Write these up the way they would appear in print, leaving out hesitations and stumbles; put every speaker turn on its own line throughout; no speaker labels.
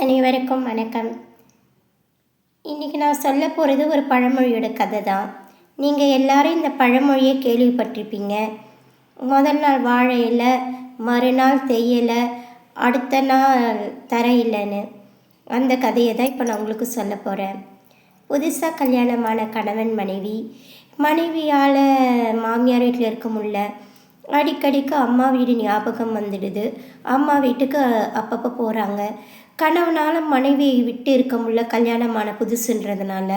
அனைவருக்கும் வணக்கம். இன்றைக்கி நான் சொல்ல போகிறது ஒரு பழமொழியோட கதை தான். நீங்கள் எல்லாரும் இந்த பழமொழியை கேள்விப்பட்டிருப்பீங்க. முதல் நாள் வாழை இலை, மறுநாள் தேயிலை, அடுத்த நாள் தர இல்லைன்னு. அந்த கதையை தான் இப்போ நான் உங்களுக்கு சொல்ல போகிறேன். புதுசாக கல்யாணமான கணவன் மனைவியால் மாமியார் வீட்டில் இருக்க முடியல. அடிக்கடிக்கு அம்மா வீடு ஞாபகம் வந்துடுது. அம்மா வீட்டுக்கு அப்பப்போ போகிறாங்க. கணவனால் மனைவியை விட்டு இருக்க முடியல, கல்யாணமான புதுசுன்றதுனால.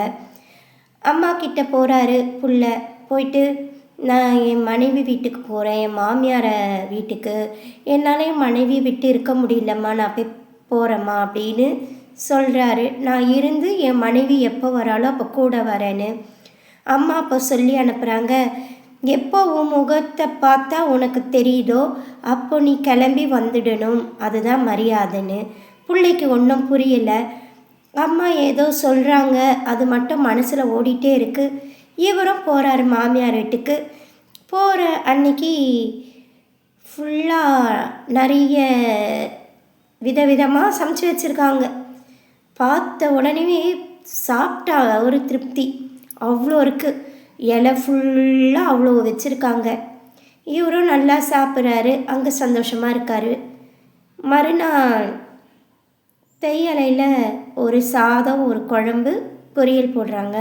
அம்மா கிட்ட போகிறாரு புள்ள. போயிட்டு, நான் என் மனைவி வீட்டுக்கு போகிறேன், என் மாமியார் வீட்டுக்கு. என்னால் என் மனைவி விட்டு இருக்க முடியலம்மா, நான் போய் போகிறேம்மா அப்படின்னு சொல்கிறாரு. நான் இருந்து என் மனைவி எப்போ வராலோ அப்போ கூட வரேன்னு. அம்மா அப்போ சொல்லி அனுப்புகிறாங்க, எப்போ உன் முகத்தை பார்த்தா உனக்கு தெரியுதோ அப்போ நீ கிளம்பி வந்துடணும், அதுதான் மரியாதைன்னு. பிள்ளைக்கு ஒன்றும் புரியலை. அம்மா ஏதோ சொல்கிறாங்க, அது மட்டும் மனசில் ஓடிட்டே இருக்குது. இவரும் போகிறாரு மாமியார் வீட்டுக்கு. போகிற அன்னைக்கு ஃபுல்லாக நிறைய விதவிதமாக சமைச்சு வச்சுருக்காங்க. பார்த்த உடனே சாப்பிட்டா ஒரு திருப்தி அவ்வளோ இருக்குது. இலை ஃபுல்லாக அவ்வளோ வச்சுருக்காங்க. இவரும் நல்லா சாப்பிட்றாரு, அங்கே சந்தோஷமாக இருக்கார். மறுநாள் தேயிலையில் ஒரு சாதம், ஒரு குழம்பு, பொரியல் போடுறாங்க.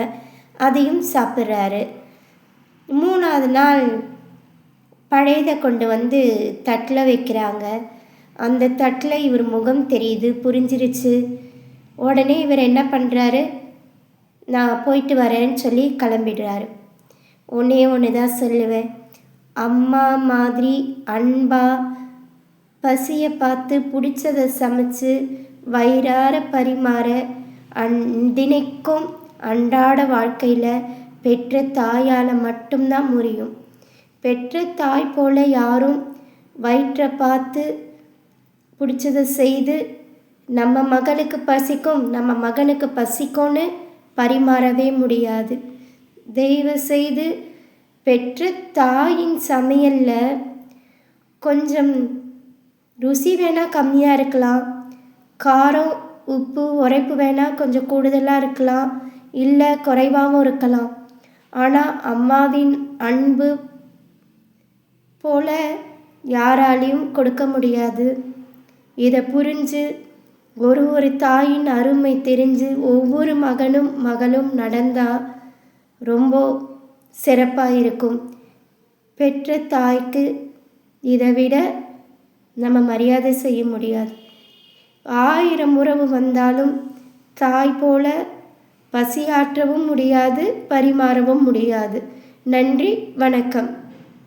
அதையும் சாப்பிட்றாரு. 3ஆவது நாள் பழையதை கொண்டு வந்து தட்டில் வைக்கிறாங்க. அந்த தட்டில் இவர் முகம் தெரியுது, புரிஞ்சிருச்சு. உடனே இவர் என்ன பண்ணுறாரு, நான் போயிட்டு வரேன்னு சொல்லி கிளம்பிடுறாரு. ஒன்று தான் சொல்லுவேன், அம்மா மாதிரி அன்பாக பசியை பார்த்து பிடிச்சதை சமைச்சு வயிறார பரிமாற தினைக்கும் அன்றாட வாழ்க்கையில் பெற்ற தாயால் மட்டும்தான் முடியும். பெற்ற தாய் போல் யாரும் வயிற்றை பார்த்து பிடிச்சதை செய்து நம்ம மகளுக்கு பசிக்கும், நம்ம மகனுக்கு பசிக்கும்னு பரிமாறவே முடியாது. தயவு செய்து பெற்ற தாயின் சமையலில் கொஞ்சம் ருசி வேணால் கம்மியாக இருக்கலாம், காரம் உப்பு உரைப்பு வேணால் கொஞ்சம் கூடுதலாக இருக்கலாம், இல்லை குறைவாகவும் இருக்கலாம். ஆனால் அம்மாவின் அன்பு போல யாராலையும் கொடுக்க முடியாது. இதை புரிஞ்சு ஒரு தாயின் அருமை தெரிஞ்சு ஒவ்வொரு மகனும் மகளும் நடந்தால் ரொம்ப சிறப்பாக இருக்கும். பெற்ற தாய்க்கு இதை விட நம்ம மரியாதை செய்ய முடியாது. 1000 உறவு வந்தாலும் தாய் போல பசியாற்றவும் முடியாது, பரிமாறவும் முடியாது. நன்றி, வணக்கம்.